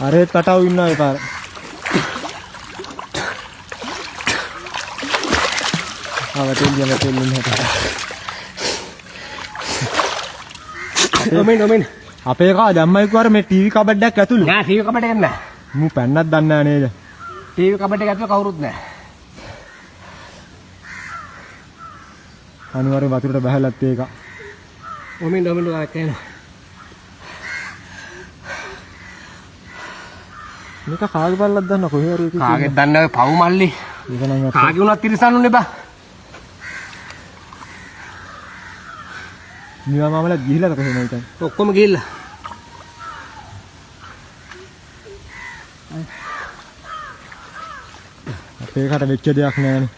අරේත් කටාව ඉන්නවා ඒ පාර. ආවතෙන් ඔමෙන් අපේ කා දැම්මයි කවර මේ ටීවී කබඩ් එකක් ඇතුළේ. නෑ ටීවී කබඩ් එකක් නෑ. මු පැන්නක් දන්නේ නෑ නේද? ටීවී කබඩ් එක ඇතුළේ කවුරුත් නෑ. අනිවාර්යෙන් වතුරට බහැලත් ඒක. ඔමෙන් කෑනවා. මේක කාගේ බල්ලක් දන්න කොහේ හරි ඉතින්. කාගේ දන්නේ ඔය පව් මල්ලි. ඒක නම් කාගේ උනත් තිරසන්නුනේ බා. නිවා මාමලා ගිහිලාද කොහෙද මයිතන්? ඔක්කොම ගිහිල්ලා. අපේ කට වෙච්ච දෙයක් නෑනේ.